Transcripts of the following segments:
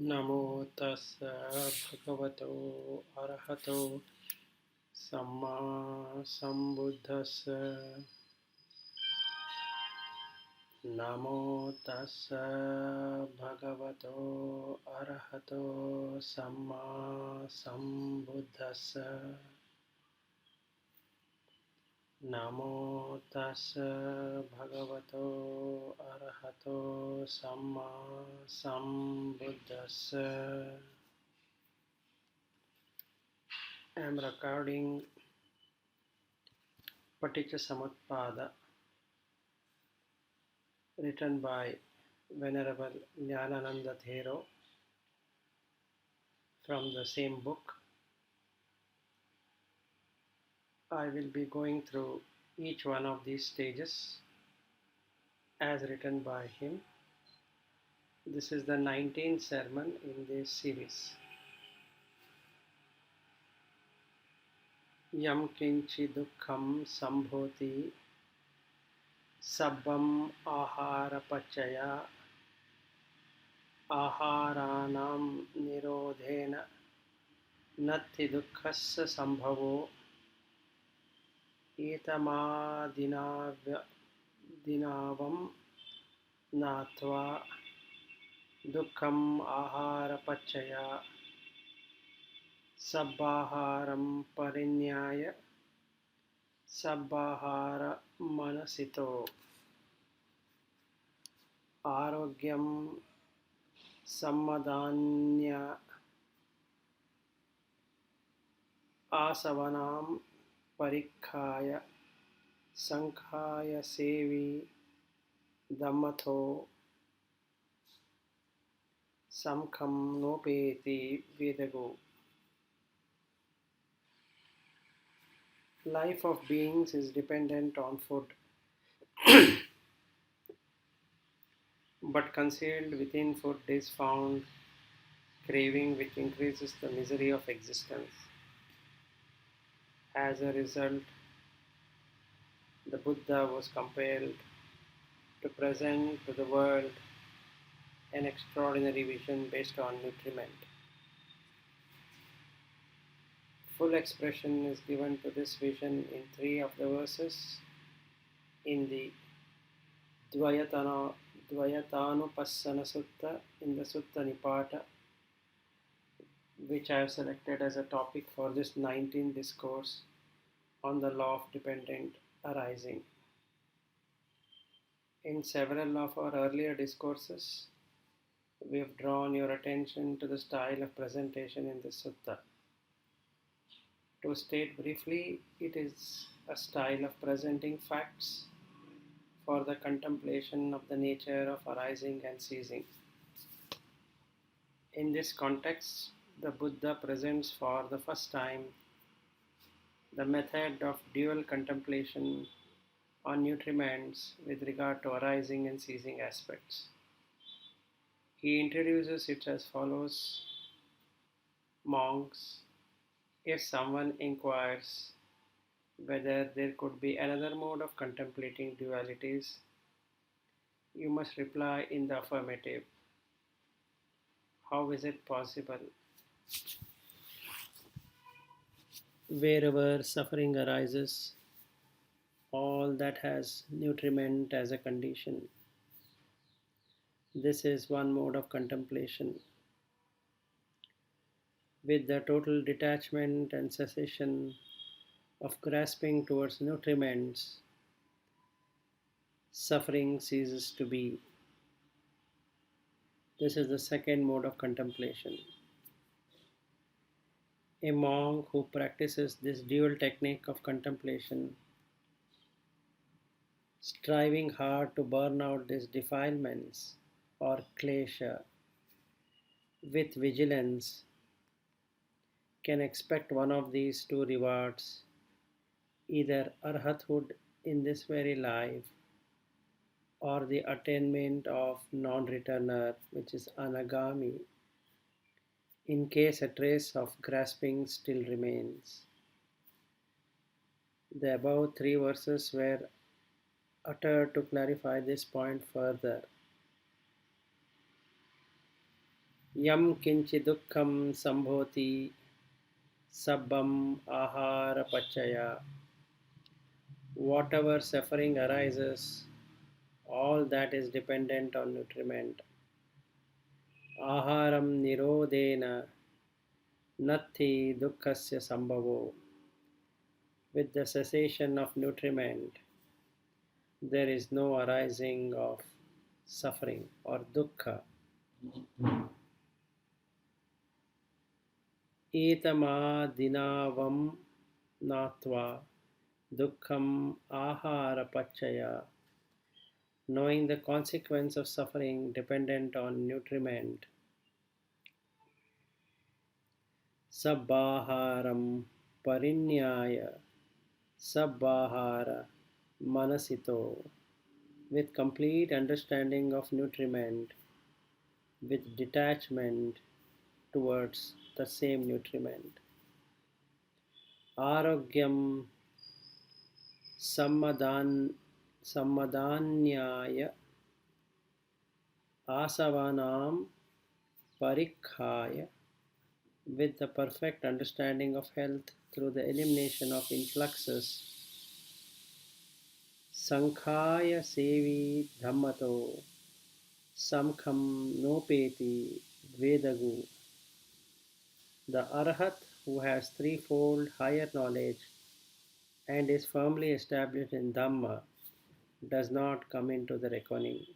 Namo tassa bhagavato arahato samma sambuddhassa. Namo tassa bhagavato arahato samma sambuddhassa. Namo tassa bhagavato arahato samma sambuddhassa. I am recording Paticcasamutpada, written by Venerable Ñāṇananda from the same book. I will be going through each one of these stages as written by him. This is the 19th sermon in this series. Yam kinchi dukkham sambhoti sabbam ahara pachaya aharanam nirodhena natti dukkhassa sambhavo etamadinavam natva dukkham ahara pachaya sabbaharam parinyaya sabbahara manasito arogyam sammadanya asavanam parikkaya sankhaya sevi dhammatho samkham nopeti vedago. Life of beings is dependent on food, but concealed within food is found craving, which increases the misery of existence. As a result, the Buddha was compelled to present to the world an extraordinary vision based on nutriment. Full expression is given to this vision in 3 of the verses in the Dvayatānupassana Sutta in the Sutta Nipata, which I have selected as a topic for this 19th discourse on the law of dependent arising. In several of our earlier discourses, we have drawn your attention to the style of presentation in this sutta. To state briefly, it is a style of presenting facts for the contemplation of the nature of arising and ceasing. In this context, the Buddha presents for the first time the method of dual contemplation on nutriments with regard to arising and ceasing aspects. He introduces it as follows: monks, if someone inquires whether there could be another mode of contemplating dualities, you must reply in the affirmative. How is it possible? Wherever suffering arises, all that has nutriment as a condition. This is one mode of contemplation. With the total detachment and cessation of grasping towards nutriments, suffering ceases to be. This is the second mode of contemplation. A monk who practices this dual technique of contemplation, striving hard to burn out these defilements or klesha with vigilance, can expect one of these 2 rewards, either arhathood in this very life or the attainment of non-returner, which is anagami, in case a trace of grasping still remains. The above 3 verses were uttered to clarify this point further. Yam kinchi dukkham sambhoti sabbam ahara pachaya. Whatever suffering arises, all that is dependent on nutriment. Aharam nirodena natti dukkhasya sambhavo. With the cessation of nutriment, there is no arising of suffering or dukkha. Etamadinavam natva dukkham ahara pachaya. Knowing the consequence of suffering dependent on nutriment. Sabbaharam parinyaya sabbahara manasito. With complete understanding of nutriment, with detachment towards the same nutriment. Arogyam sammadanyaya asavanam parikhaya. With the perfect understanding of health through the elimination of influxes. Sankhaya sevi dhammato samkham nopeti vedagu. The Arhat who has threefold higher knowledge and is firmly established in Dhamma does not come into the reckoning.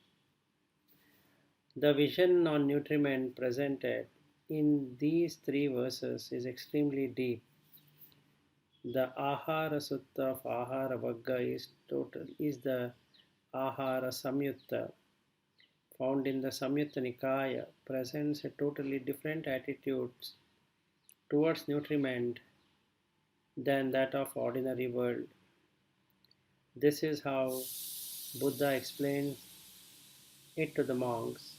The vision on nutriment presented in these three verses is extremely deep. The Ahara Sutta of Ahara Vagga is the Ahara Samyutta found in the Samyutta Nikaya, presents a totally different attitude towards nutriment than that of ordinary world. This is how Buddha explains it to the monks.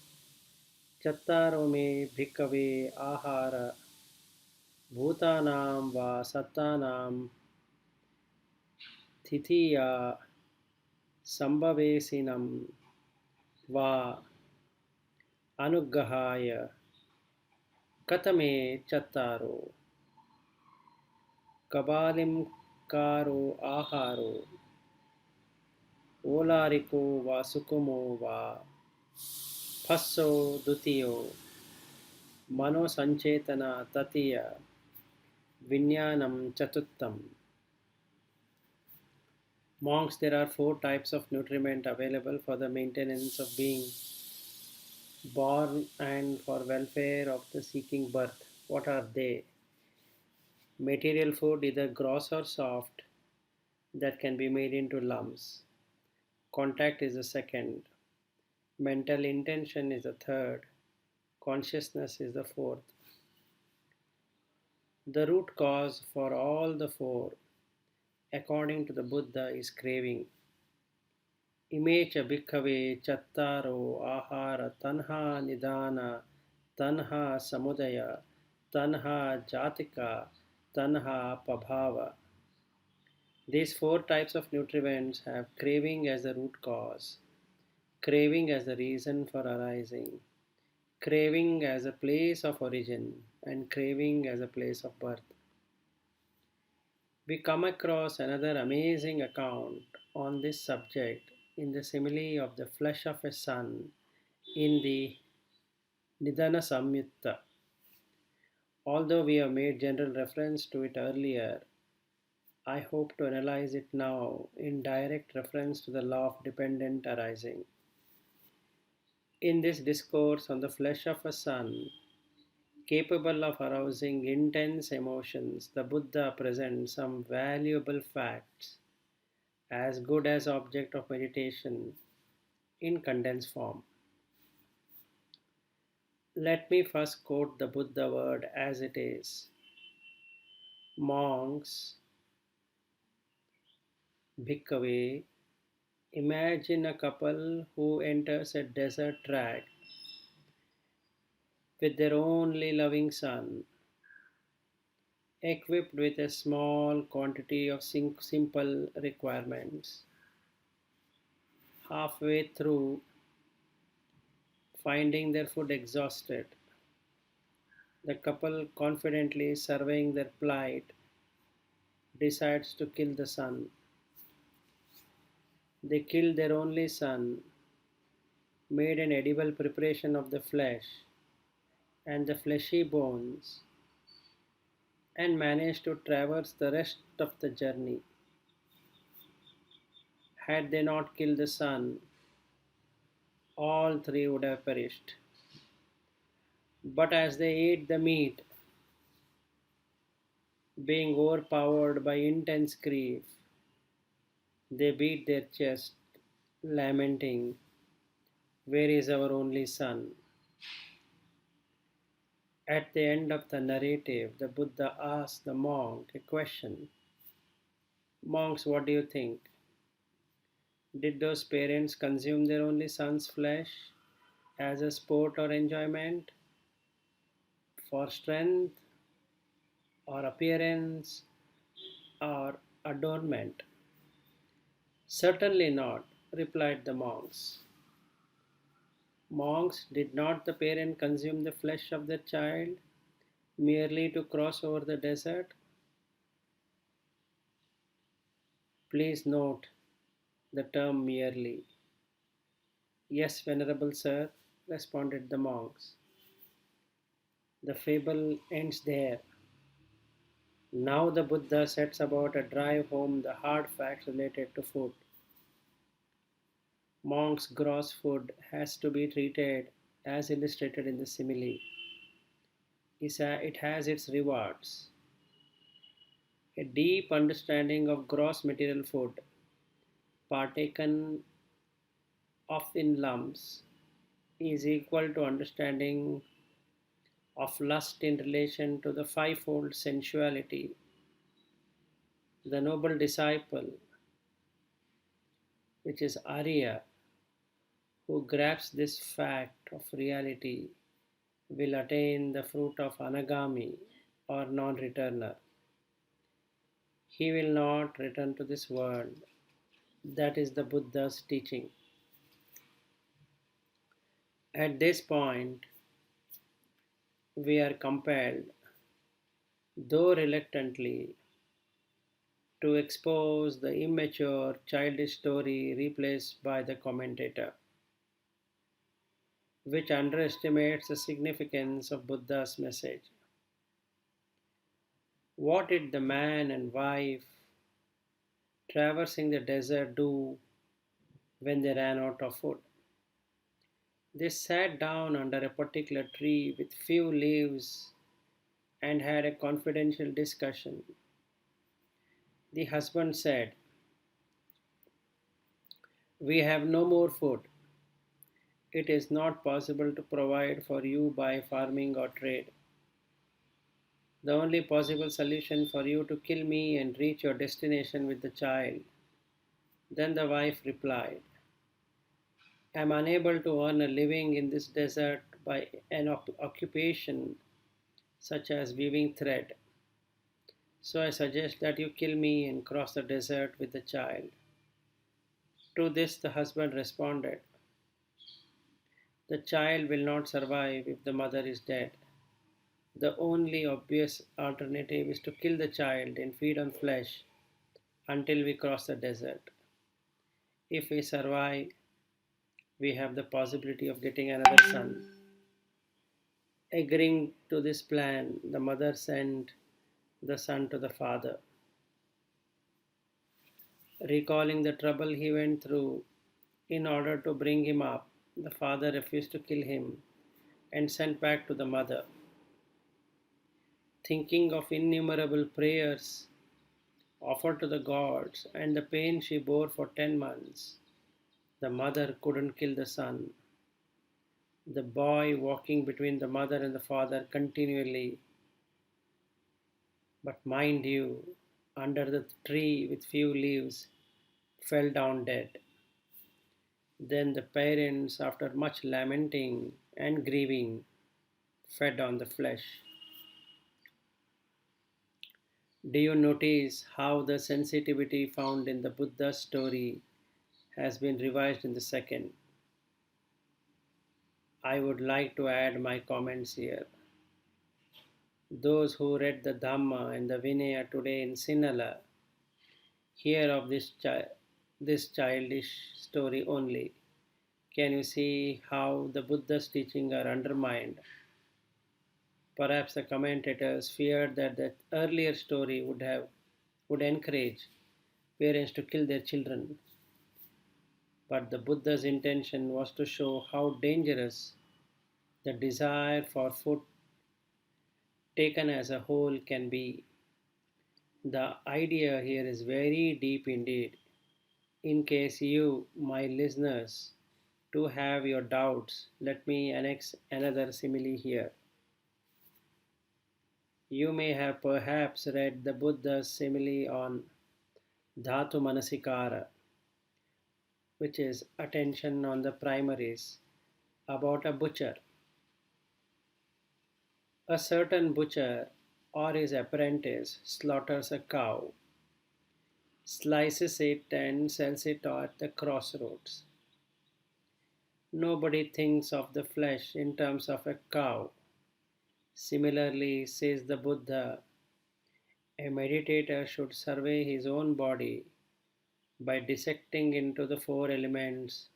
Chattaro me bhikkhave ahara bhutanam va sattanam thitiya sambhavesinam va anuggahaya katame chattaro kabalim karo aharo olariko va sukumo va phasso dutiyo mano sanchetana tatiya vinyanam chatuttam. Monks, there are 4 types of nutriment available for the maintenance of being born and for welfare of the seeking birth. What are they? Material food, either gross or soft, that can be made into lumps. Contact is the second. Mental intention is the third. Consciousness is the fourth. The root cause for all the 4, according to the Buddha, is craving. Imecha bhikkhave chattaro ahara tanha nidana tanha samudaya tanha jatika tanha pabhava. These 4 types of nutriments have craving as the root cause, craving as the reason for arising, craving as a place of origin, and craving as a place of birth. We come across another amazing account on this subject in the simile of the flesh of a son in the Nidana Samyutta. Although we have made general reference to it earlier, I hope to analyze it now in direct reference to the law of dependent arising. In this discourse on the flesh of a son, capable of arousing intense emotions, the Buddha presents some valuable facts, as good as object of meditation, in condensed form. Let me first quote the Buddha word as it is. Monks, bhikkhave, imagine a couple who enters a desert tract with their only loving son, equipped with a small quantity of simple requirements. Halfway through, finding their food exhausted, The couple, confidently surveying their plight, decides to kill the son. They killed their only son, made an edible preparation of the flesh and the fleshy bones, and managed to traverse the rest of the journey. Had they not killed the son, all three would have perished. But as they ate the meat, being overpowered by intense grief, they beat their chest, lamenting, "Where is our only son?" At the end of the narrative, the Buddha asked the monk a question. "Monks, what do you think? Did those parents consume their only son's flesh as a sport or enjoyment, for strength or appearance or adornment?" "Certainly not," replied the monks. "Monks, did not the parent consume the flesh of their child merely to cross over the desert?" Please note the term merely. "Yes, venerable sir," responded the monks. The fable ends there. Now the Buddha sets about to drive home the hard facts related to food. Monks' gross food has to be treated as illustrated in the simile. It has its rewards. A deep understanding of gross material food, partaken of in lumps, is equal to understanding of lust in relation to the fivefold sensuality. The noble disciple, which is Arya, who grasps this fact of reality, will attain the fruit of Anagami or non returner. He will not return to this world. That is the Buddha's teaching. At this point, we are compelled, though reluctantly, to expose the immature, childish story replaced by the commentator, which underestimates the significance of Buddha's message. What did the man and wife traversing the desert do when they ran out of food? They sat down under a particular tree with few leaves and had a confidential discussion. The husband said, "We have no more food. It is not possible to provide for you by farming or trade. The only possible solution for you to kill me and reach your destination with the child." Then the wife replied, "I am unable to earn a living in this desert by an occupation such as weaving thread. So I suggest that you kill me and cross the desert with the child." To this the husband responded, "The child will not survive if the mother is dead. The only obvious alternative is to kill the child and feed on flesh until we cross the desert. If we survive, we have the possibility of getting another son." Agreeing to this plan, the mother sent the son to the father. Recalling the trouble he went through in order to bring him up, the father refused to kill him and sent back to the mother. Thinking of innumerable prayers offered to the gods and the pain she bore for 10 months, the mother couldn't kill the son. The boy, walking between the mother and the father continually, but mind you, under the tree with few leaves, fell down dead. Then the parents, after much lamenting and grieving, fed on the flesh. Do you notice how the sensitivity found in the Buddha's story has been revised in the second? I would like to add my comments here. Those who read the Dhamma and the Vinaya today in Sinhala hear of this childish story only. Can you see how the Buddha's teachings are undermined? Perhaps the commentators feared that the earlier story would encourage parents to kill their children. But the Buddha's intention was to show how dangerous the desire for food taken as a whole can be. The idea here is very deep indeed. In case you, my listeners, to have your doubts, let me annex another simile here. You may have perhaps read the Buddha's simile on Dhatu Manasikara, which is attention on the primaries, about a butcher. A certain butcher or his apprentice slaughters a cow, slices it, and sells it at the crossroads. Nobody thinks of the flesh in terms of a cow. Similarly, says the Buddha, a meditator should survey his own body by dissecting into the four elements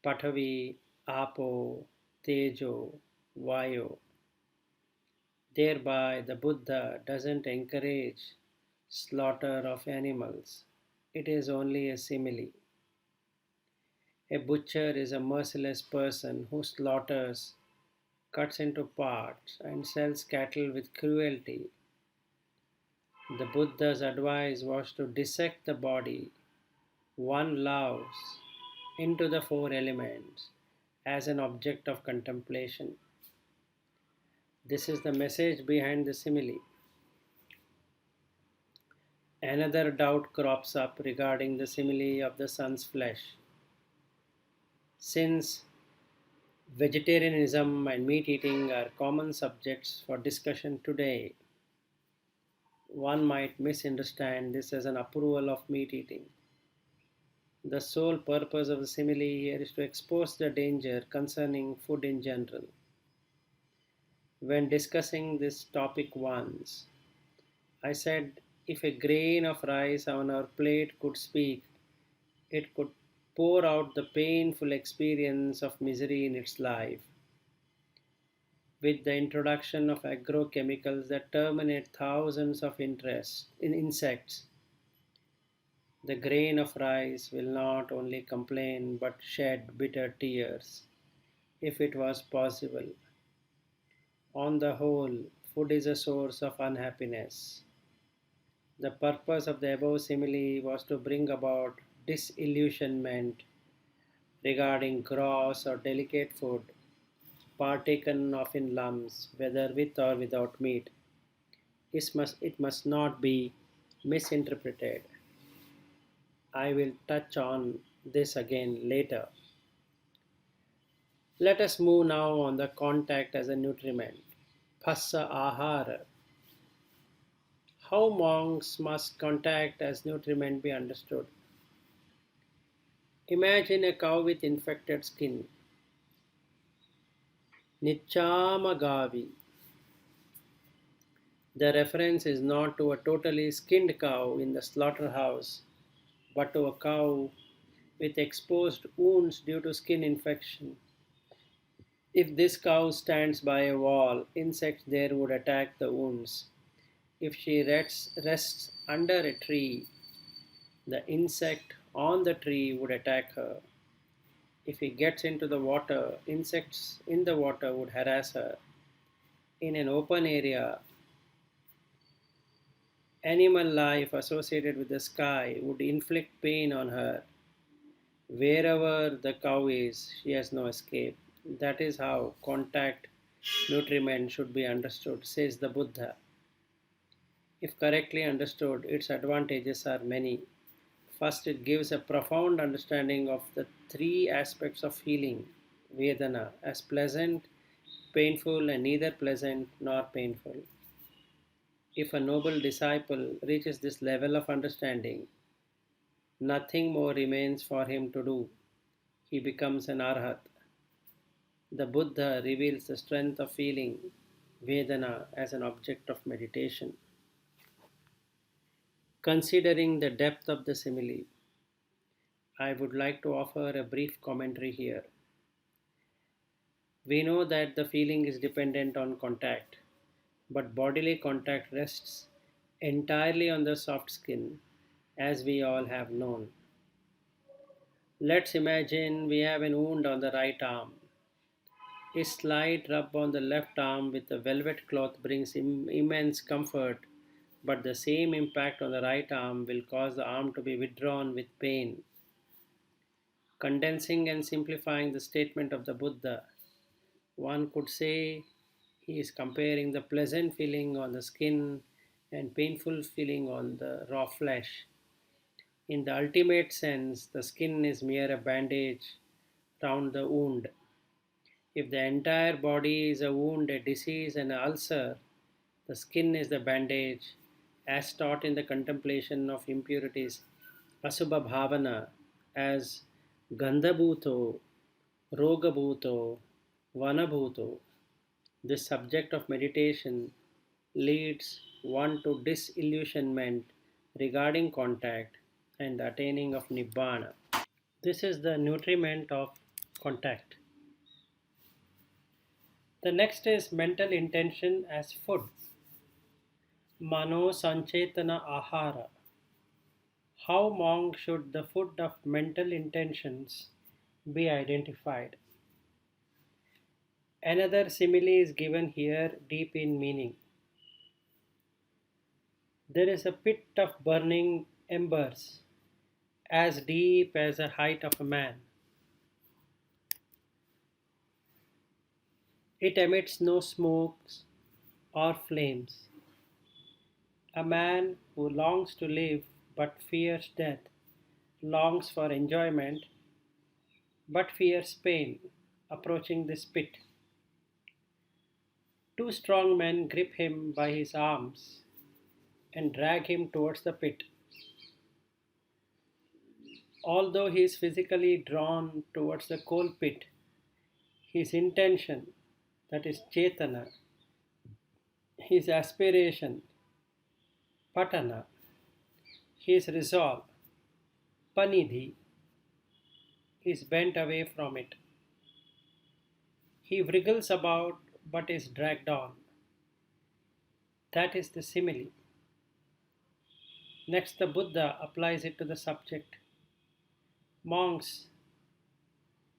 Patavi, Apo, Tejo, Vayu. Thereby, the Buddha doesn't encourage slaughter of animals. It is only a simile. A butcher is a merciless person who slaughters, cuts into parts, and sells cattle with cruelty. The Buddha's advice was to dissect the body one loves into the four elements as an object of contemplation. This is the message behind the simile. Another doubt crops up regarding the simile of the sun's flesh. Since vegetarianism and meat eating are common subjects for discussion today, one might misunderstand this as an approval of meat eating. The sole purpose of the simile here is to expose the danger concerning food in general. When discussing this topic once, I said if a grain of rice on our plate could speak, it could pour out the painful experience of misery in its life. With the introduction of agrochemicals that terminate thousands of insects, the grain of rice will not only complain but shed bitter tears, if it was possible. On the whole, food is a source of unhappiness. The purpose of the above simile was to bring about disillusionment regarding gross or delicate food, partaken of in lumps, whether with or without meat. It must not be misinterpreted. I will touch on this again later. Let us move now on the contact as a nutriment. Phassa ahara. How monks must contact as nutriment be understood? Imagine a cow with infected skin. Nichamagavi. The reference is not to a totally skinned cow in the slaughterhouse, but to a cow with exposed wounds due to skin infection. If this cow stands by a wall, insects there would attack the wounds. If she rests under a tree, the insect on the tree would attack her. If he gets into the water, insects in the water would harass her. In an open area, animal life associated with the sky would inflict pain on her. Wherever the cow is, she has no escape. That is how contact nutriment should be understood, says the Buddha. If correctly understood, its advantages are many. First, it gives a profound understanding of the three aspects of feeling, Vedana, as pleasant, painful, and neither pleasant nor painful. If a noble disciple reaches this level of understanding, nothing more remains for him to do. He becomes an arhat. The Buddha reveals the strength of feeling Vedana as an object of meditation. Considering the depth of the simile, I would like to offer a brief commentary here. We know that the feeling is dependent on contact, but bodily contact rests entirely on the soft skin, as we all have known. Let's imagine we have a wound on the right arm. A slight rub on the left arm with a velvet cloth brings immense comfort, but the same impact on the right arm will cause the arm to be withdrawn with pain. Condensing and simplifying the statement of the Buddha, one could say he is comparing the pleasant feeling on the skin and painful feeling on the raw flesh. In the ultimate sense, the skin is mere a bandage round the wound. If the entire body is a wound, a disease, and an ulcer, the skin is the bandage, as taught in the contemplation of impurities, Asubha Bhavana, as Gandhabhuto, Rogabhuto, Vanabhuto. This subject of meditation leads one to disillusionment regarding contact and the attaining of Nibbana. This is the nutriment of contact. The next is mental intention as food. Mano Sanchetana Ahara. How long should the food of mental intentions be identified? Another simile is given here, deep in meaning. There is a pit of burning embers, as deep as the height of a man. It emits no smokes or flames. A man who longs to live but fears death longs for enjoyment but fears pain approaching this pit. Two strong men grip him by his arms and drag him towards the pit. Although he is physically drawn towards the coal pit, his intention, that is Chetana, his aspiration, Patana, his resolve, Panidhi, is bent away from it. He wriggles about but is dragged on. That is the simile. Next, the Buddha applies it to the subject. Monks,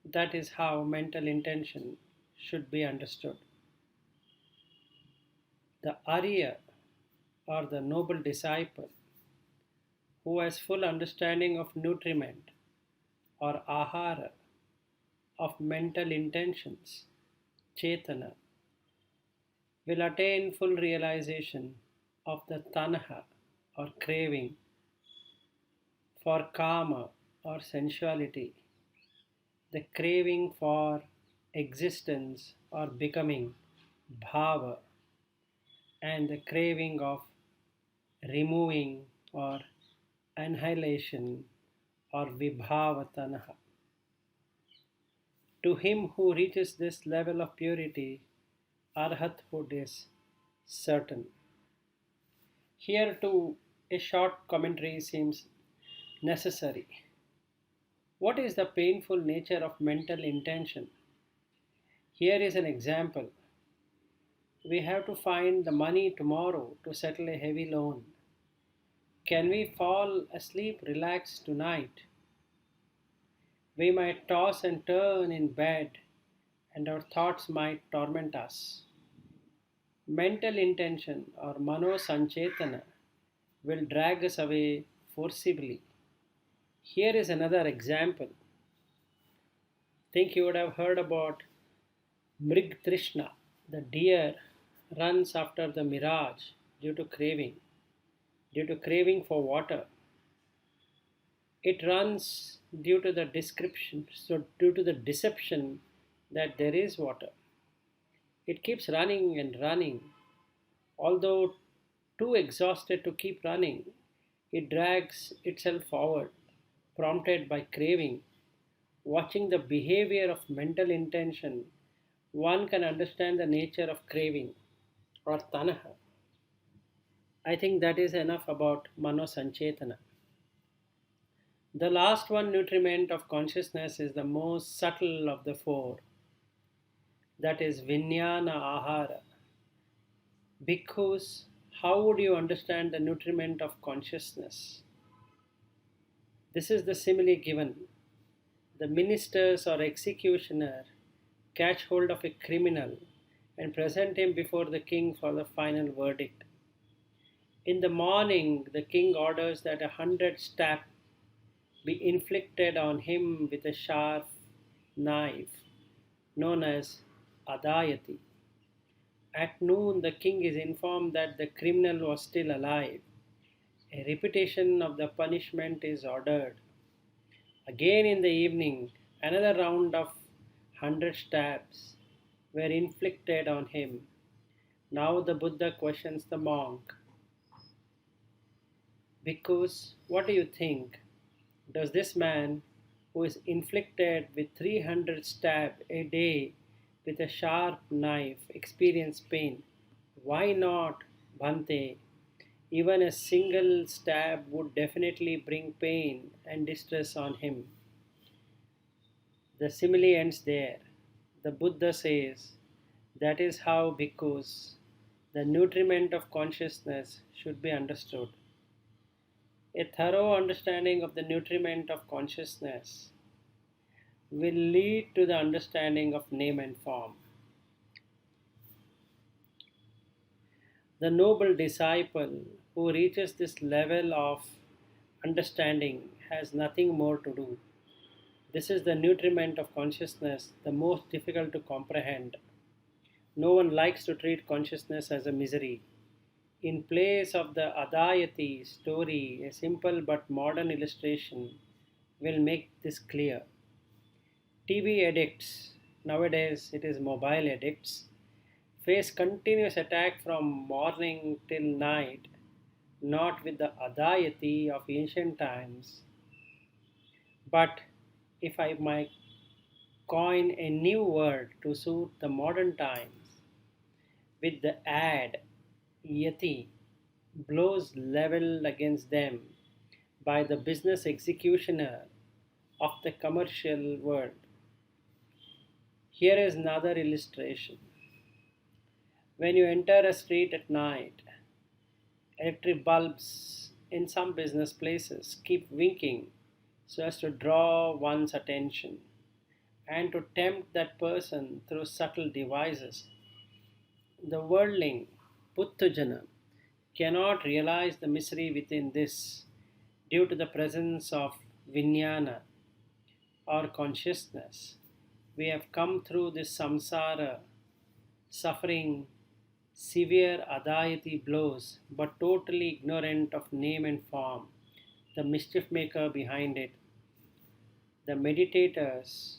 that is how mental intention should be understood. The Arya, or the noble disciple, who has full understanding of nutriment or ahara, of mental intentions, chetana, will attain full realization of the tanha or craving for kama or sensuality, the craving for existence or becoming bhava, and the craving of removing or annihilation or vibhava tanha. To him who reaches this level of purity, arhathood is certain. Here too, a short commentary seems necessary. What is the painful nature of mental intention? Here is an example. We have to find the money tomorrow to settle a heavy loan. Can we fall asleep relaxed tonight? We might toss and turn in bed and our thoughts might torment us. Mental intention or mano sanchetana will drag us away forcibly. Here is another example. Think you would have heard about Mrig Trishna. The deer runs after the mirage due to craving for water. It runs due to the due to the deception that there is water. It keeps running and running. Although too exhausted to keep running, it drags itself forward, prompted by craving. Watching the behavior of mental intention, one can understand the nature of craving. or Tanaha. I think that is enough about Mano Sanchetana. The last one, nutriment of consciousness, is the most subtle of the four. That is Vijnana Ahara. Bhikkhus, how would you understand the nutriment of consciousness? This is the simile given. The ministers or executioner catch hold of a criminal and present him before the king for the final verdict. In the morning, the king orders that 100 stabs be inflicted on him with a sharp knife known as Adayati. At noon, the king is informed that the criminal was still alive. A repetition of the punishment is ordered. Again in the evening, another round of 100 stabs were inflicted on him. Now the Buddha questions the monk. Bhikkhus, what do you think? Does this man, who is inflicted with 300 stabs a day with a sharp knife, experience pain? Why not, Bhante? Even a single stab would definitely bring pain and distress on him. The simile ends there. The Buddha says, that is how, bhikkhus, the nutriment of consciousness should be understood. A thorough understanding of the nutriment of consciousness will lead to the understanding of name and form. The noble disciple who reaches this level of understanding has nothing more to do. This is the nutriment of consciousness, the most difficult to comprehend. No one likes to treat consciousness as a misery. In place of the Adayati story, a simple but modern illustration will make this clear. TV addicts, nowadays it is mobile addicts, face continuous attack from morning till night, not with the Adayati of ancient times, but if I might coin a new word to suit the modern times, with the ad yati, blows levelled against them by the business executioner of the commercial world. Here is another illustration. When you enter a street at night, electric bulbs in some business places keep winking so as to draw one's attention and to tempt that person through subtle devices. The worldling, Puttujana, cannot realize the misery within this due to the presence of Vijnana or consciousness. We have come through this samsara, suffering severe Adayati blows, but totally ignorant of name and form, the mischief maker behind it. The meditators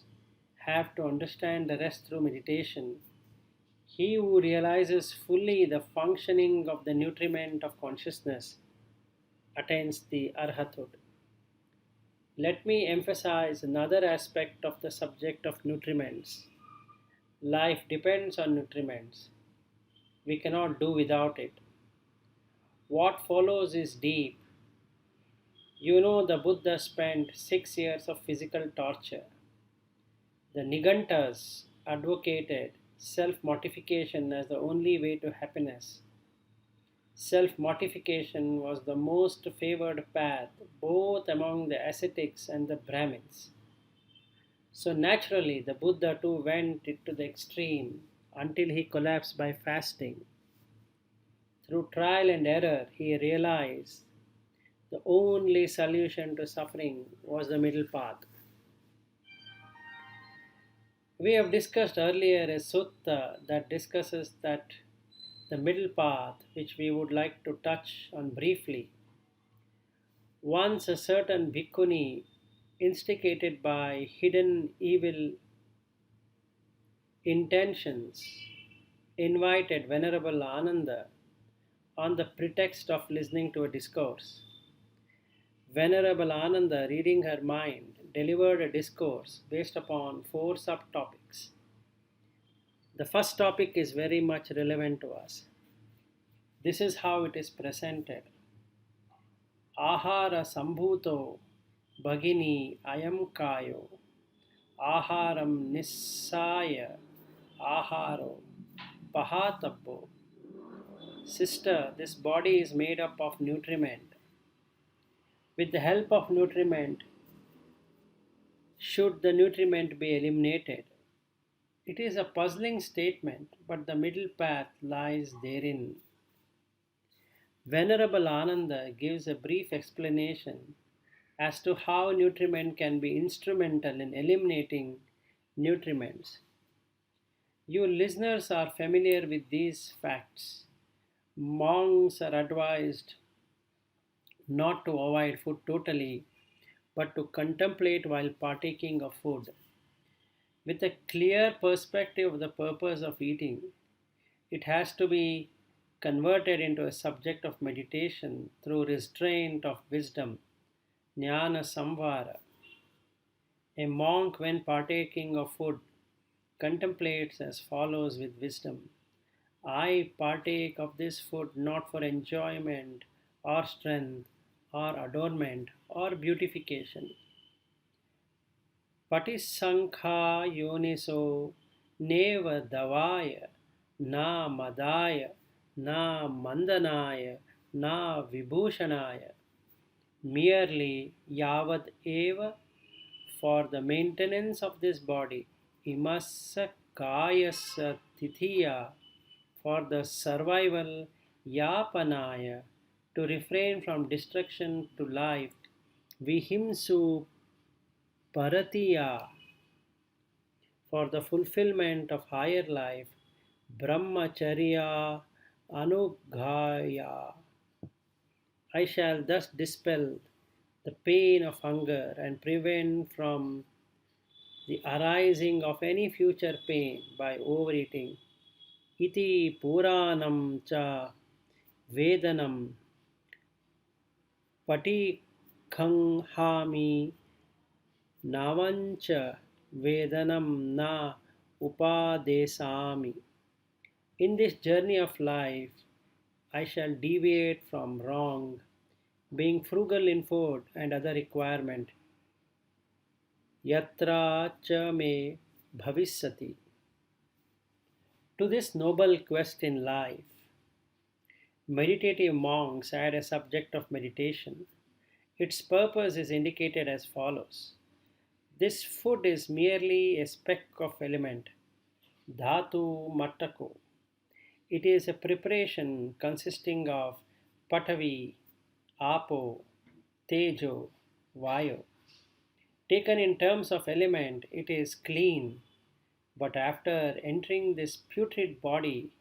have to understand the rest through meditation. He who realizes fully the functioning of the nutriment of consciousness attains the arhathood. Let me emphasize another aspect of the subject of nutriments. Life depends on nutriments. We cannot do without it. What follows is deep. You know, the Buddha spent 6 years of physical torture. The Nigantas advocated self-mortification as the only way to happiness. Self-mortification was the most favored path both among the ascetics and the Brahmins. So naturally, the Buddha too went it to the extreme until he collapsed by fasting. Through trial and error, he realized the only solution to suffering was the middle path. We have discussed earlier a sutta that discusses that the middle path, which we would like to touch on briefly. Once a certain bhikkhuni, instigated by hidden evil intentions, invited Venerable Ananda on the pretext of listening to a discourse. Venerable Ananda, reading her mind, delivered a discourse based upon 4 subtopics. The first topic is very much relevant to us. This is how it is presented. Ahara sambhuto bhagini ayam kayo aharam nissaya aharo pahatabbo. Sister, this body is made up of nutriment. With the help of nutriment, should the nutriment be eliminated? It is a puzzling statement, but the middle path lies therein. Venerable Ananda gives a brief explanation as to how nutriment can be instrumental in eliminating nutriments. You listeners are familiar with these facts. Monks are advised not to avoid food totally, but to contemplate while partaking of food. With a clear perspective of the purpose of eating, it has to be converted into a subject of meditation through restraint of wisdom, jnana samvara. A monk, when partaking of food, contemplates as follows with wisdom: I partake of this food not for enjoyment or strength or adornment or beautification. Patisankha yoniso neva davaya na madaya na mandanaya na vibhushanaya. Merely yavad eva, for the maintenance of this body, imassa kayasa tithiya, for the survival, yapanaya, to refrain from destruction to life, vihimsu paratiya, for the fulfillment of higher life, brahmacharya anughaya. I shall thus dispel the pain of hunger and prevent from the arising of any future pain by overeating. Iti puranam cha vedanam patikanghami navancha vedanam na upadesami. In this journey of life, I shall deviate from wrong, being frugal in food and other requirement. Yatra cha me bhavisati. To this noble quest in life, meditative monks add a subject of meditation. Its purpose is indicated as follows. This food is merely a speck of element, dhatu mattako. It is a preparation consisting of patavi, apo, tejo, vayo. Taken in terms of element, it is clean, but after entering this putrid body,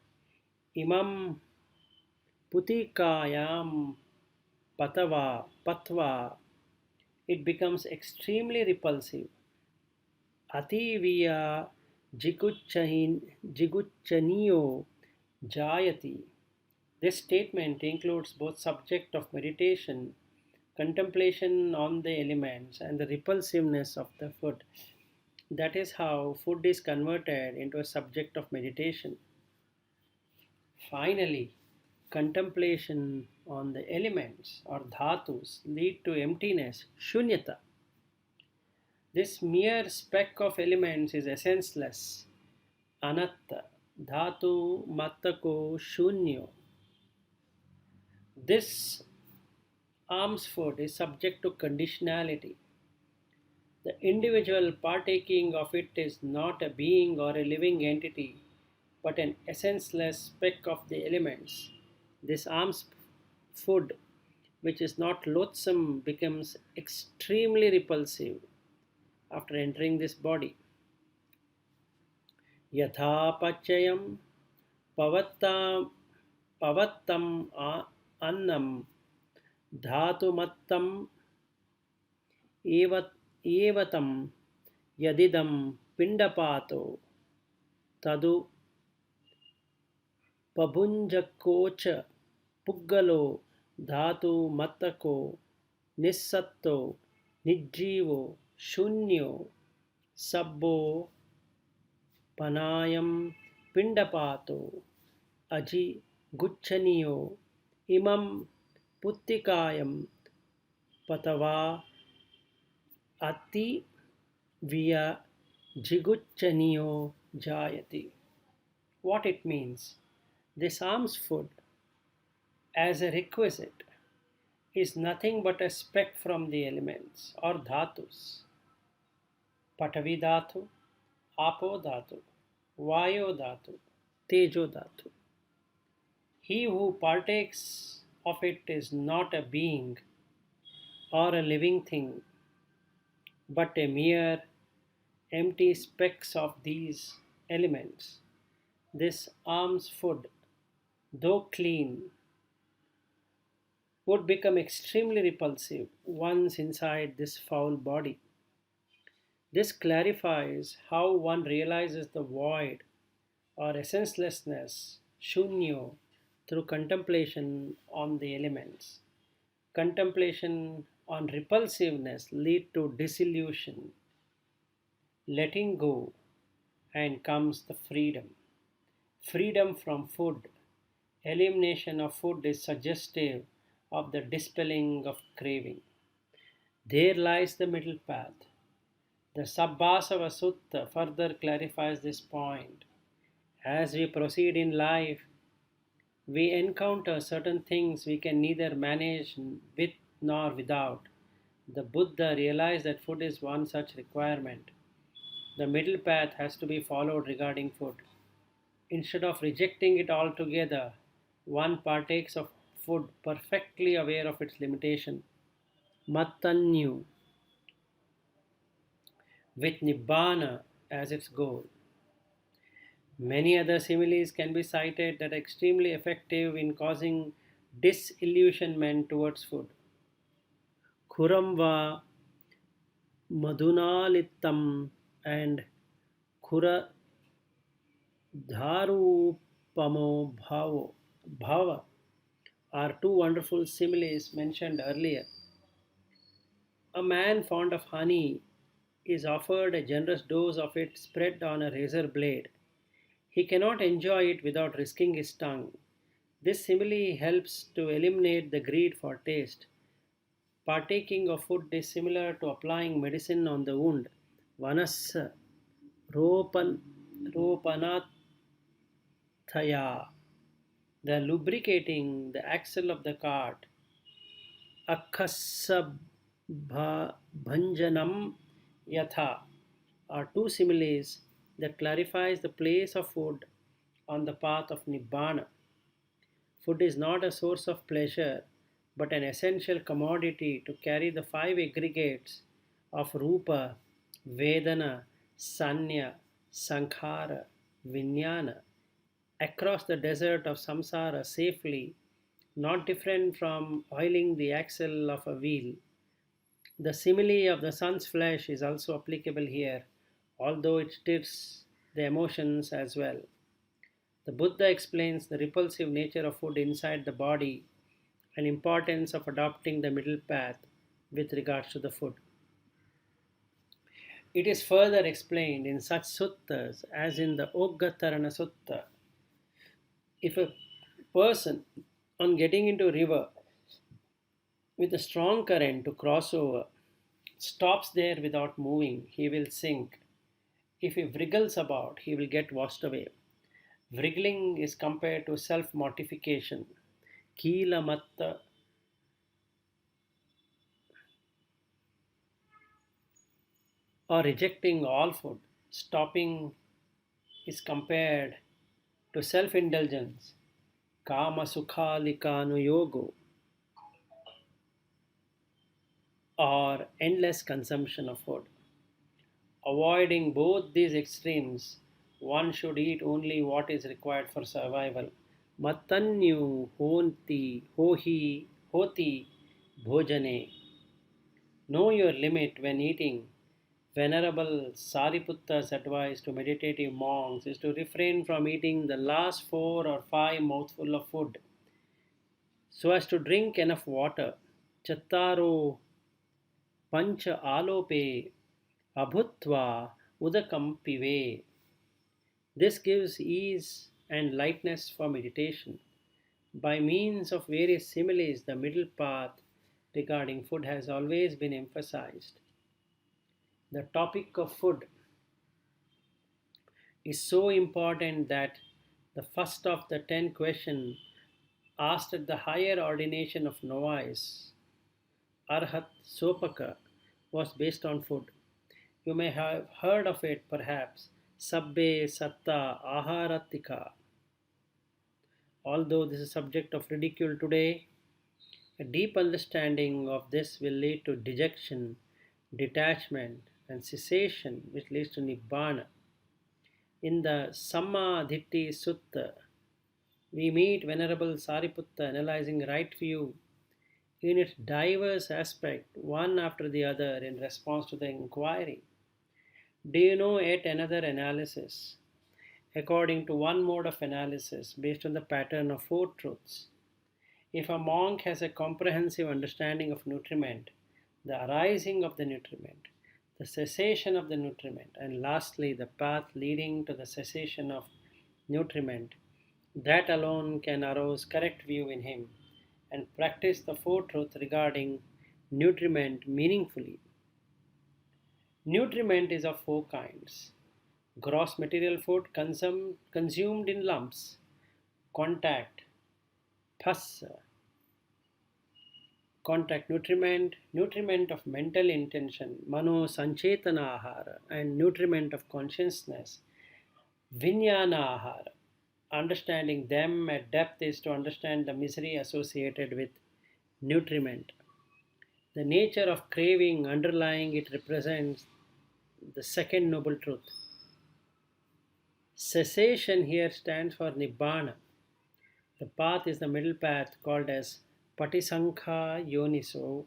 imam putikayam patva, it becomes extremely repulsive. Ativiya jiguchaniyo jayati. This statement includes both subject of meditation, contemplation on the elements, and the repulsiveness of the food. That is how food is converted into a subject of meditation. Finally, contemplation on the elements or dhatus lead to emptiness, shunyata. This mere speck of elements is essenceless, anatta, dhatu mattako shunyo. This alms food is subject to conditionality. The individual partaking of it is not a being or a living entity, but an essenceless speck of the elements. This alms food, which is not loathsome, becomes extremely repulsive after entering this body. Yatha pachayam pavattam annam dhatumattam evatam yadidam pindapato tadu pabunjakocha puggalo dhatu mattako nissatto nijjivo shunyo sabbo panayam pindapato aji guccaniyo imam puttikayam patava ati via jiguccaniyo jayati. What it means? This alms food, as a requisite, is nothing but a speck from the elements or dhatus. Patavi dhatu, apo dhatu, vayo dhatu, tejo dhatu. He who partakes of it is not a being or a living thing, but a mere empty specks of these elements. This alms food, though clean, would become extremely repulsive once inside this foul body. This clarifies how one realizes the void or essencelessness, shunyo, through contemplation on the elements. Contemplation on repulsiveness lead to disillusion, letting go, and comes the freedom. Freedom from food. Elimination of food is suggestive of the dispelling of craving. There lies the middle path. The Sabbasava Sutta further clarifies this point. As we proceed in life, we encounter certain things we can neither manage with nor without. The Buddha realized that food is one such requirement. The middle path has to be followed regarding food. Instead of rejecting it altogether, one partakes of food perfectly aware of its limitation. Mattanyu, with Nibbana as its goal. Many other similes can be cited that are extremely effective in causing disillusionment towards food. Kuramva Madhunalittam and Kura Dharupamo Bhava are two wonderful similes mentioned earlier. A man fond of honey is offered a generous dose of it spread on a razor blade. He cannot enjoy it without risking his tongue. This simile helps to eliminate the greed for taste. Partaking of food is similar to applying medicine on the wound. Vanassa ropanathaya, the lubricating the axle of the cart. Akhassabhanjanam yatha are two similes that clarifies the place of food on the path of Nibbana. Food is not a source of pleasure but an essential commodity to carry the five aggregates of Rupa, Vedana, Sanya, Sankhara, Vijnana across the desert of samsara safely, not different from oiling the axle of a wheel. The simile of the sun's flesh is also applicable here, although it stirs the emotions as well. The Buddha explains the repulsive nature of food inside the body and importance of adopting the middle path with regards to the food. It is further explained in such suttas as in the Oggatarana Sutta. If a person on getting into a river with a strong current to cross over stops there without moving, he will sink. If he wriggles about, he will get washed away. Wriggling is compared to self-mortification. Kila matta or rejecting all food. Stopping is compared to self-indulgence. Kama sukhalikanu yogo or endless consumption of food. Avoiding both these extremes, one should eat only what is required for survival. Matanyu honti hohi hoti bhojane. Know your limit when eating. Venerable Sariputta's advice to meditative monks is to refrain from eating the last 4 or 5 mouthfuls of food so as to drink enough water. Chattaro pancha alope abhutva udakam pive. This gives ease and lightness for meditation. By means of various similes, the middle path regarding food has always been emphasized. The topic of food is so important that the first of the 10 questions asked at the higher ordination of novice, Arhat Sopaka, was based on food. You may have heard of it perhaps, Sabbe Satta Aharatika. Although this is a subject of ridicule today, a deep understanding of this will lead to dejection, detachment, and cessation, which leads to Nibbana. In the Sammadhitti Sutta, we meet Venerable Sariputta analyzing right view in its diverse aspects, one after the other, in response to the inquiry. Do you know yet another analysis? According to one mode of analysis based on the pattern of four truths, if a monk has a comprehensive understanding of nutriment, the arising of the nutriment, the cessation of the nutriment, and lastly the path leading to the cessation of nutriment, that alone can arouse correct view in him and practice the four truths regarding nutriment meaningfully. Nutriment is of four kinds: gross material food consumed in lumps, contact, phassa, contact nutriment, nutriment of mental intention, mano sanchetana ahara, and nutriment of consciousness, vijnana ahara. Understanding them at depth is to understand the misery associated with nutriment. The nature of craving underlying it represents the second noble truth. Cessation here stands for Nibbana. The path is the middle path called as Patisankha Yoniso,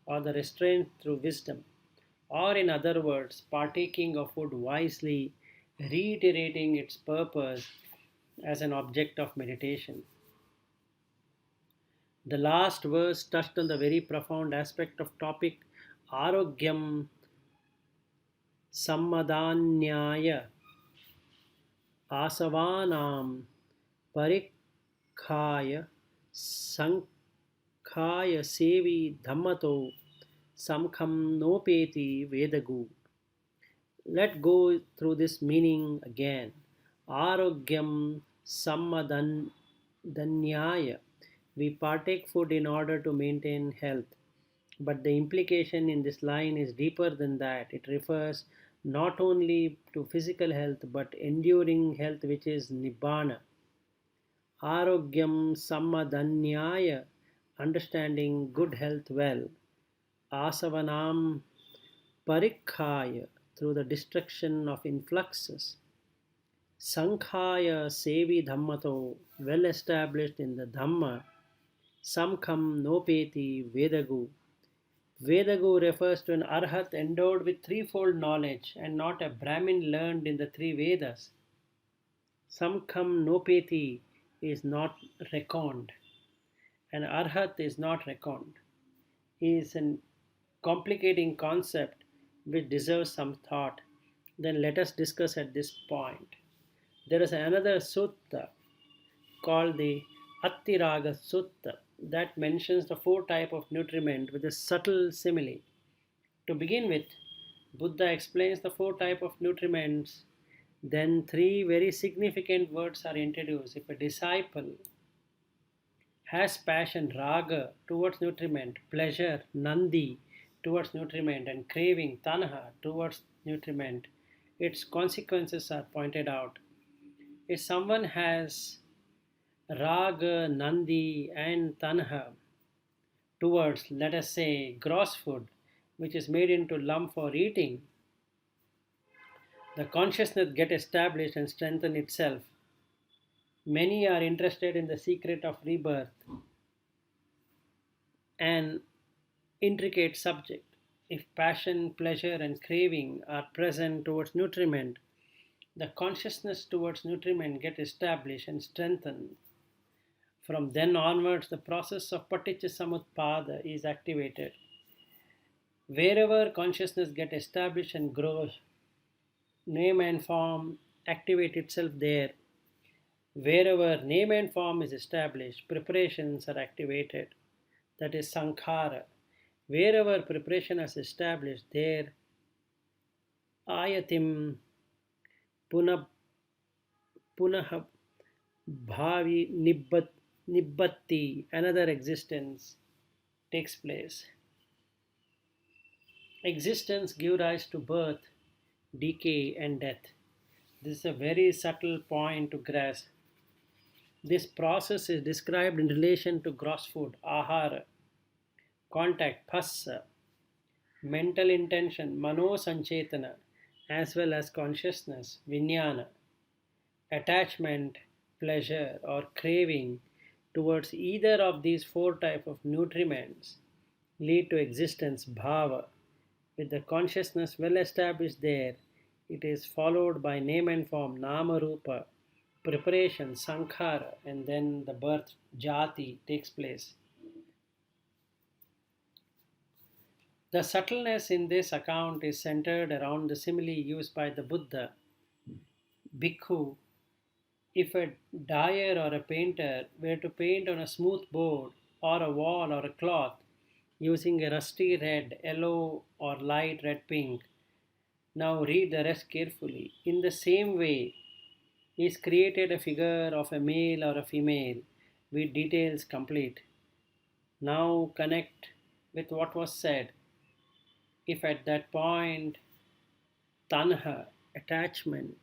or the restraint through wisdom, or in other words, partaking of food wisely, reiterating its purpose as an object of meditation. The last verse touched on the very profound aspect of topic Arogyam Sammadanyaya Asavanam Parikhaya Sankhaya Sevi Dhammato Samkham Nopeti Vedagu. Let's go through this meaning again. Arogyam Sammadanyaya. We partake food in order to maintain health. But the implication in this line is deeper than that. It refers not only to physical health but enduring health, which is Nibbana. Arogyam Sammadanyaya, understanding good health well. Asavanam Parikhaya, through the destruction of influxes. Sankhaya Sevi Dhammato, well established in the Dhamma. Samkham Nopeti Vedagu. Vedagu refers to an arhat endowed with threefold knowledge and not a Brahmin learned in the three Vedas. Samkham Nopeti is not reckoned. An arhat is not reckoned. It is a complicating concept which deserves some thought. Then let us discuss at this point. There is another sutta called the Attiraga Sutta that mentions the four types of nutriment with a subtle simile. To begin with, Buddha explains the four types of nutriments. Then three very significant words are introduced. If a disciple has passion, raga, towards nutriment, pleasure, nandi, towards nutriment, and craving, tanha, towards nutriment, its consequences are pointed out. If someone has raga, nandi, and tanha towards, let us say, gross food, which is made into lump for eating, the consciousness get established and strengthen itself. Many are interested in the secret of rebirth, an intricate subject. If passion, pleasure, and craving are present towards nutriment, the consciousness towards nutriment get established and strengthened. From then onwards, the process of Paticcasamutpada is activated. Wherever consciousness gets established and grows, name and form activate itself there. Wherever name and form is established, preparations are activated. That is sankhara. Wherever preparation is established, there ayatim punah punah bhavi nibbatti, another existence takes place. Existence gives rise to birth, decay, and death. This is a very subtle point to grasp. This process is described in relation to gross food, ahara, contact, phassa, mental intention, mano sanchetana, as well as consciousness, vijnana, attachment, pleasure, or craving towards either of these four types of nutriments lead to existence, bhava. With the consciousness well established there, it is followed by name and form, nama rupa, preparation, sankhara, and then the birth, jati, takes place. The subtleness in this account is centered around the simile used by the Buddha. Bhikkhu, if a dyer or a painter were to paint on a smooth board or a wall or a cloth using a rusty red, yellow, or light red pink, now read the rest carefully. In the same way, he has created a figure of a male or a female with details complete. Now connect with what was said. If at that point tanha, attachment,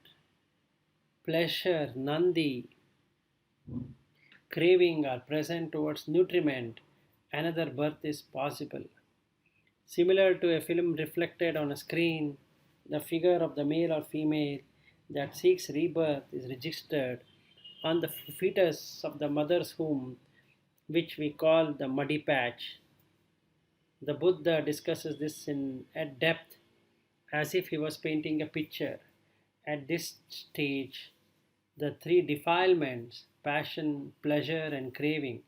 pleasure, nandi, craving are present towards nutriment, another birth is possible. Similar to a film reflected on a screen, the figure of the male or female that seeks rebirth is registered on the fetus of the mother's womb, which we call the muddy patch. The Buddha discusses this at depth as if he was painting a picture. At this stage, the three defilements, passion, pleasure, and craving,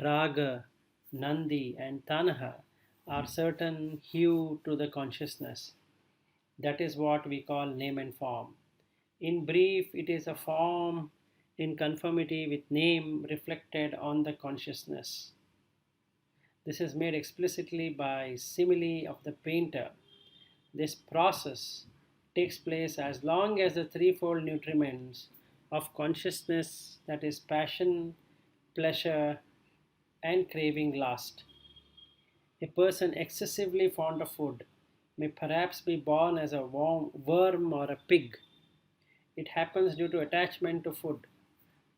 raga, nandi, and tanha, are certain hue to the consciousness. That is what we call name and form. In brief, it is a form in conformity with name reflected on the consciousness. This is made explicitly by simile of the painter. This process takes place as long as the threefold nutriments of consciousness, that is passion, pleasure, and craving, last. A person excessively fond of food may perhaps be born as a worm or a pig. It happens due to attachment to food.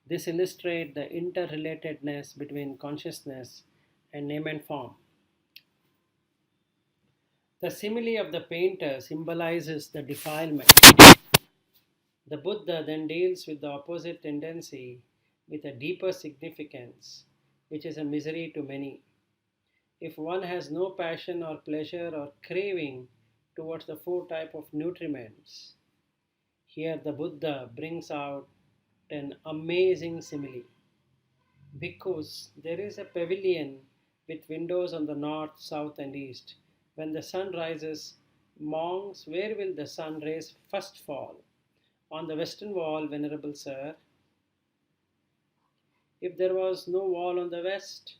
This illustrates the interrelatedness between consciousness and name and form. The simile of the painter symbolizes the defilement. The Buddha then deals with the opposite tendency with a deeper significance, which is a misery to many. If one has no passion or pleasure or craving towards the four types of nutriments, here the Buddha brings out an amazing simile. Bhikkhus, there is a pavilion with windows on the north, south, and east. When the sun rises, monks, where will the sun rays first fall? On the western wall, Venerable Sir. If there was no wall on the west,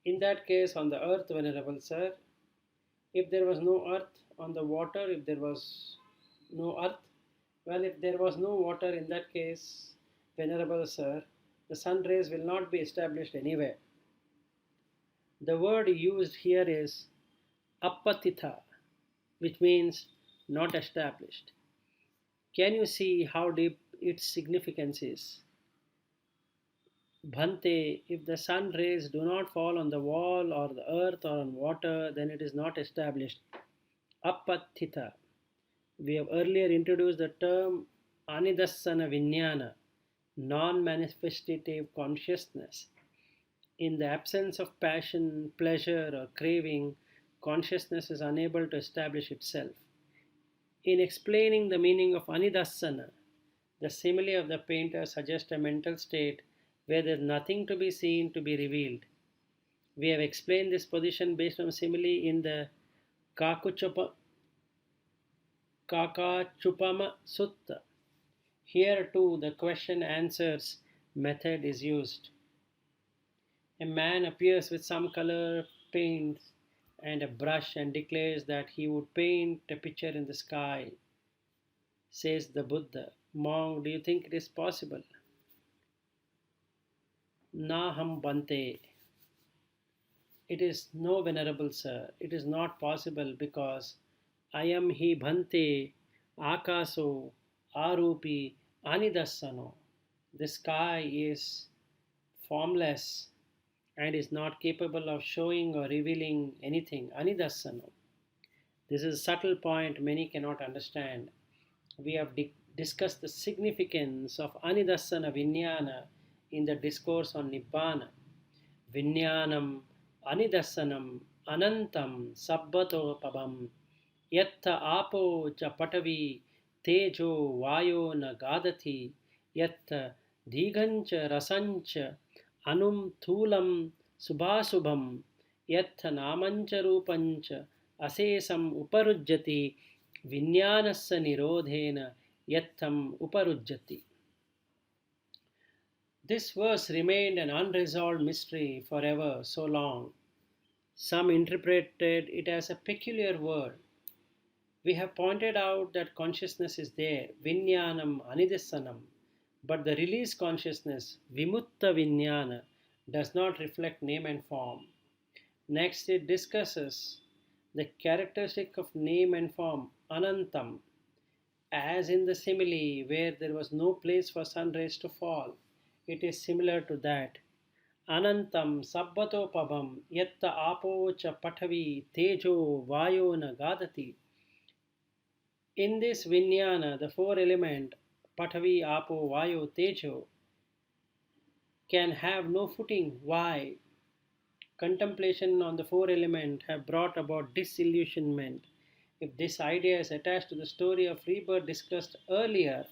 in that case on the earth, Venerable Sir. If there was no earth, on the water, if there was no earth, well, if there was no water, in that case, Venerable Sir, the sun rays will not be established anywhere. The word used here is apatitha, which means not established. Can you see how deep its significance is? Bhante, if the sun rays do not fall on the wall or the earth or on water, then it is not established. Apatitha. We have earlier introduced the term anidassana vijnana, non-manifestative consciousness. In the absence of passion, pleasure, or craving, consciousness is unable to establish itself. In explaining the meaning of anidassana, the simile of the painter suggests a mental state where there is nothing to be seen to be revealed. We have explained this position based on simile in the Kakachupama Sutta. Here too the question answers method is used. A man appears with some color paints and a brush and declares that he would paint a picture in the sky. Says the Buddha, "Monk, do you think it is possible?" Naham bante. It is no, venerable sir. It is not possible because I am he bhante akaso arupi anidassano. The sky is formless and is not capable of showing or revealing anything. Anidassano. This is a subtle point many cannot understand. We have discussed the significance of Anidassana Vijnana in the discourse on Nibbana. Vijnanam Anidassanam Anantam Sabbatopabam Yatta Apo Cha Patavi Tejo Vayo Na Gadati Yatta Digancha Rasancha Anum Thulam Subhasubham Yatta Namancha Rupancha Asesam Uparujjati Vijnanassa Nirodhena Yattam Uparujjati. This verse remained an unresolved mystery forever so long. Some interpreted it as a peculiar word. We have pointed out that consciousness is there, Vijnanam Anidassanam, but the release consciousness, Vimutta Vijnana, does not reflect name and form. Next, it discusses the characteristic of name and form, Anantam, as in the simile where there was no place for sun rays to fall. It is similar to that. Anantam sabbatopabam yatta apo cha patavi tejo vayo na gadati. In this vijnana, the four element patavi, apo, vayo, tejo can have no footing. Why? Contemplation on the four element have brought about disillusionment. If this idea is attached to the story of rebirth discussed earlier,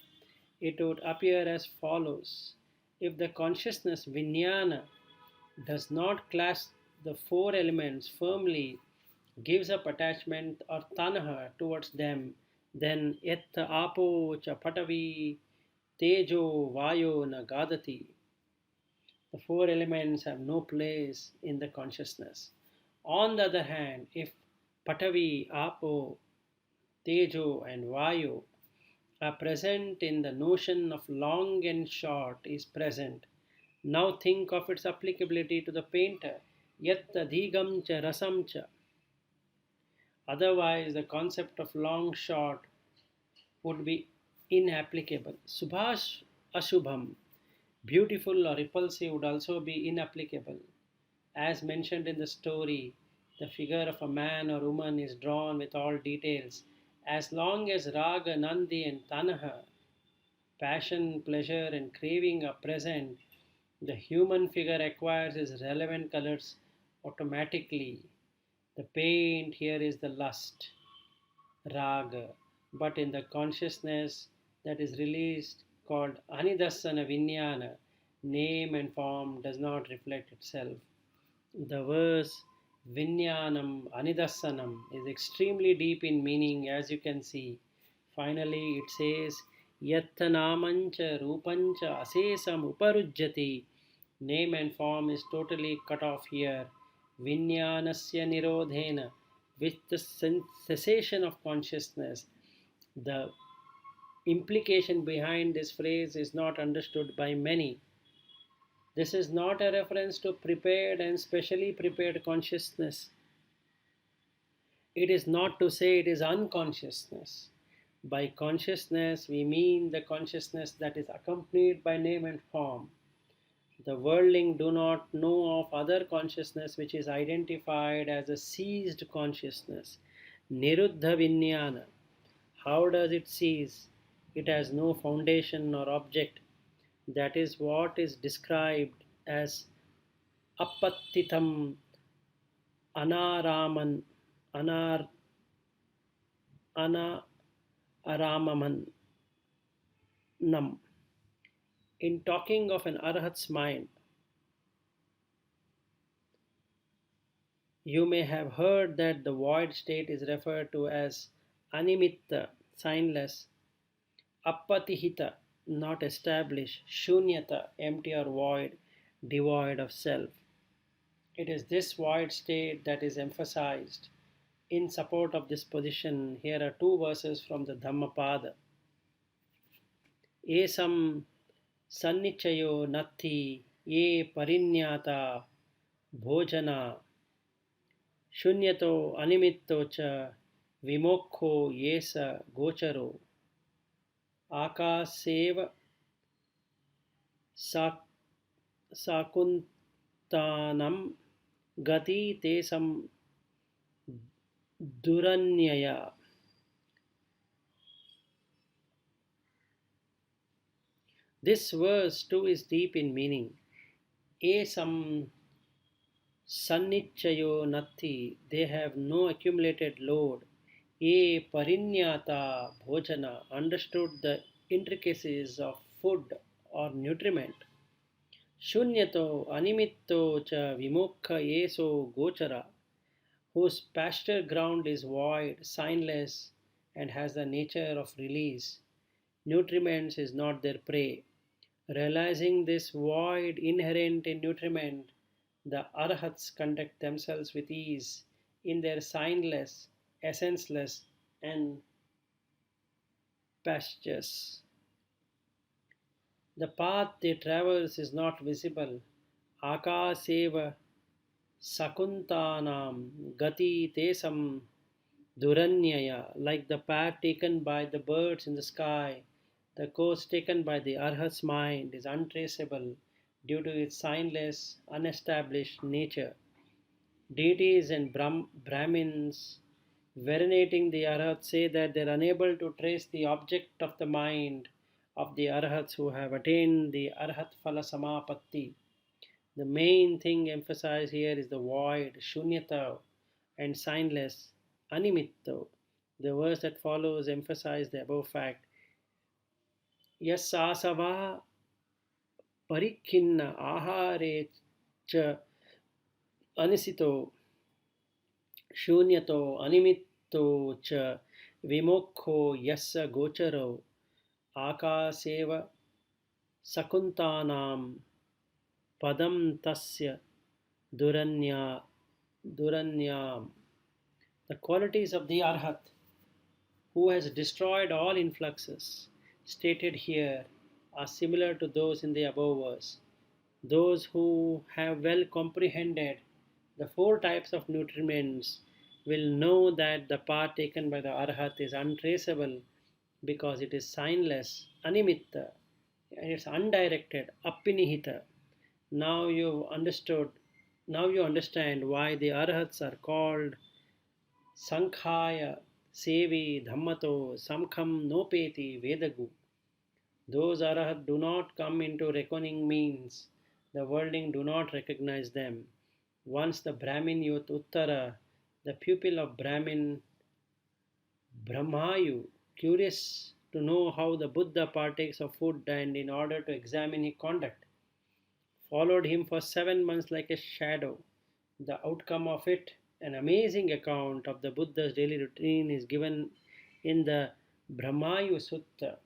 it would appear as follows. If the consciousness vijnana does not clasp the four elements firmly, gives up attachment or tanha towards them, then yatta apo cha patavi tejo vayo na gadati. The four elements have no place in the consciousness. On the other hand, if patavi, apo, tejo and vayo are present in the notion of long and short is present. Now think of its applicability to the painter. Yatta dhigam cha rasam cha. Otherwise, the concept of long short would be inapplicable. Subhash ashubham, beautiful or repulsive, would also be inapplicable. As mentioned in the story, the figure of a man or woman is drawn with all details. As long as raga, nandi and tanaha, passion, pleasure and craving are present, the human figure acquires its relevant colors automatically. The paint here is the lust, raga, but in the consciousness that is released called Anidassana Vijnana, name and form does not reflect itself. The verse Vijnanam Anidassanam is extremely deep in meaning, as you can see. Finally, it says, Yattanamancha Rupancha Asesam Uparujjati. Name and form is totally cut off here. Vijnanasya Nirodhena. With the cessation of consciousness. The implication behind this phrase is not understood by many. This is not a reference to prepared and specially prepared consciousness. It is not to say it is unconsciousness. By consciousness, we mean the consciousness that is accompanied by name and form. The worldling do not know of other consciousness which is identified as a ceased consciousness. Niruddha Vijnana. How does it cease? It has no foundation or object. That is what is described as apattitam anaraman anaramaman nam. In talking of an arhat's mind, you may have heard that the void state is referred to as animitta, signless, appatihita, not established, shunyata, empty or void, devoid of self. It is this void state that is emphasized. In support of this position, here are two verses from the Dhammapada. Esam sannichayo natti ye parinyata bhojana shunyato animitto cha vimokho yesa gocharo akaseva sakuntanam gati tesam duranyaya. This verse too is deep in meaning. Esam sannichayo natti, they have no accumulated load. E parinyata bhojana, understood the intricacies of food or nutriment. Shunyato animitto cha vimokha yeso gochara, whose pasture ground is void, signless, and has the nature of release. Nutriments is not their prey. Realizing this void inherent in nutriment, the arhats conduct themselves with ease in their signless, essenceless, and pastures. The path they traverse is not visible. Akaseva sakuntanam gati tesam duranyaya, like the path taken by the birds in the sky, the course taken by the arhat's mind is untraceable due to its signless, unestablished nature. Deities and Brahmins venerating the arhats say that they are unable to trace the object of the mind of the arhats who have attained the arhat phala samapatti. The main thing emphasized here is the void, shunyata, and signless, animitto. The verse that follows emphasizes the above fact. Yas asava parikhinna ahare cha anisito shunyato animitto cha vimokho yassa gocharo akaseva sakuntanam padam tasya duranyam. The qualities of the arhat who has destroyed all influxes stated here are similar to those in the above verse. Those who have well comprehended the four types of nutriments will know that the path taken by the arhat is untraceable because it is signless, animitta, and it's undirected, apinihita. Now you understand why the arhats are called Sankhaya Sevi Dhammato Samkham Nopeti Vedagu. Those arhat do not come into reckoning means the worldling do not recognize them. Once the Brahmin youth Uttara, the pupil of Brahmin Brahmayu, curious to know how the Buddha partakes of food and in order to examine his conduct, followed him for 7 months like a shadow. The outcome of it, an amazing account of the Buddha's daily routine, is given in the Brahmayu Sutta.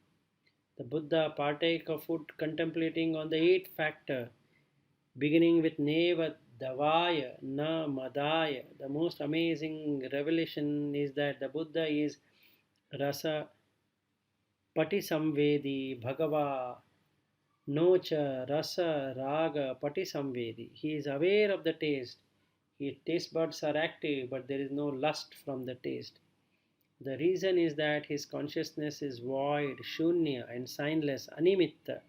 The Buddha partake of food contemplating on the 8th factor, beginning with Neva Davaya Na Madaya. The most amazing revelation is that the Buddha is Rasa Patisamvedi Bhagava Nocha Rasa Raga Patisamvedi. He is aware of the taste. His taste buds are active, but there is no lust from the taste. The reason is that his consciousness is void, shunya, and signless, animitta.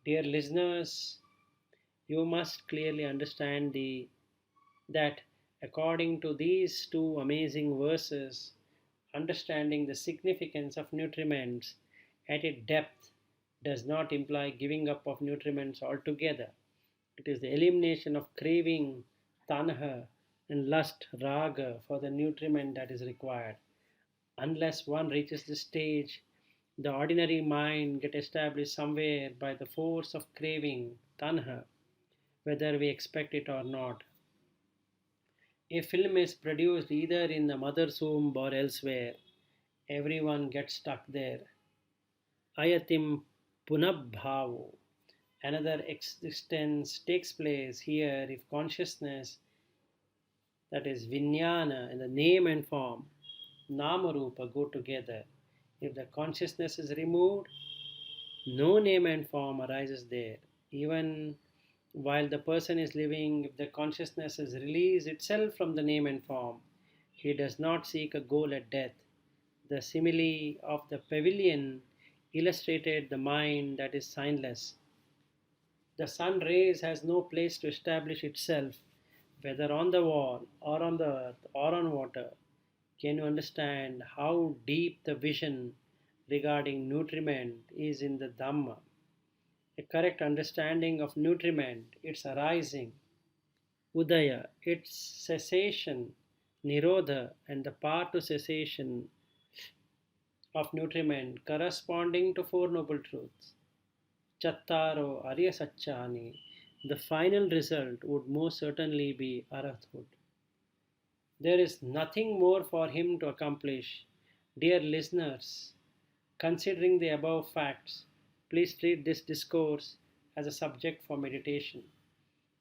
Dear listeners, you must clearly understand that according to these two amazing verses, understanding the significance of nutriments at a depth does not imply giving up of nutriments altogether. It is the elimination of craving, tanha, and lust, raga, for the nutriment that is required. Unless one reaches this stage, the ordinary mind gets established somewhere by the force of craving, tanha, whether we expect it or not. A film is produced either in the mother's womb or elsewhere. Everyone gets stuck there. ayatim punabhavo. Another existence takes place here if consciousness, that is vijnana, and the name and form, namarupa, go together. If the consciousness is removed, no name and form arises there. Even while the person is living, if the consciousness is released itself from the name and form, he does not seek a goal at death. The simile of the pavilion illustrated the mind that is signless. The sun rays has no place to establish itself, whether on the wall or on the earth or on water. Can you understand how deep the vision regarding nutriment is in the Dhamma? A correct understanding of nutriment, its arising, Udaya, its cessation, Nirodha, and the path to cessation of nutriment corresponding to Four Noble Truths. Chattaro Arya Satchani, the final result would most certainly be Arhathood. There is nothing more for him to accomplish. Dear listeners, considering the above facts, please treat this discourse as a subject for meditation.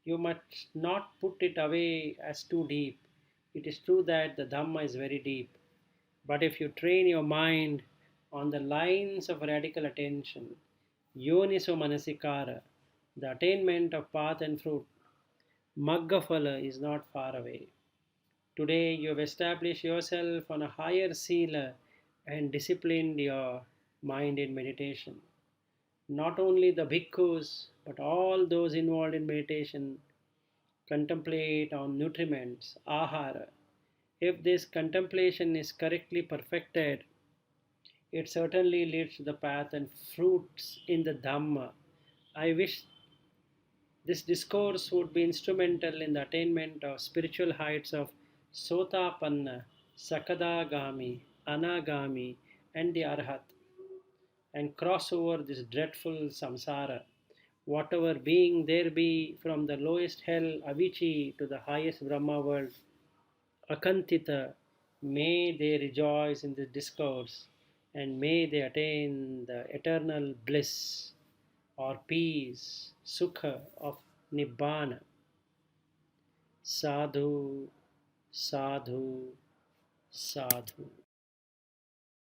You must not put it away as too deep. It is true that the Dhamma is very deep, but if you train your mind on the lines of radical attention, Yoniso Manasikara, the attainment of path and fruit, Maggafala is not far away. Today you have established yourself on a higher sila and disciplined your mind in meditation. Not only the bhikkhus, but all those involved in meditation contemplate on nutriments, ahara. If this contemplation is correctly perfected, it certainly leads to the path and fruits in the Dhamma. I wish this discourse would be instrumental in the attainment of spiritual heights of Sotapanna, Sakadagami, Anagami, and the Arhat, and cross over this dreadful samsara. Whatever being there be, from the lowest hell, Avici, to the highest Brahma world, Akantita, may they rejoice in this discourse and may they attain the eternal bliss or peace, sukha of Nibbana. Sadhu, sadhu, sadhu.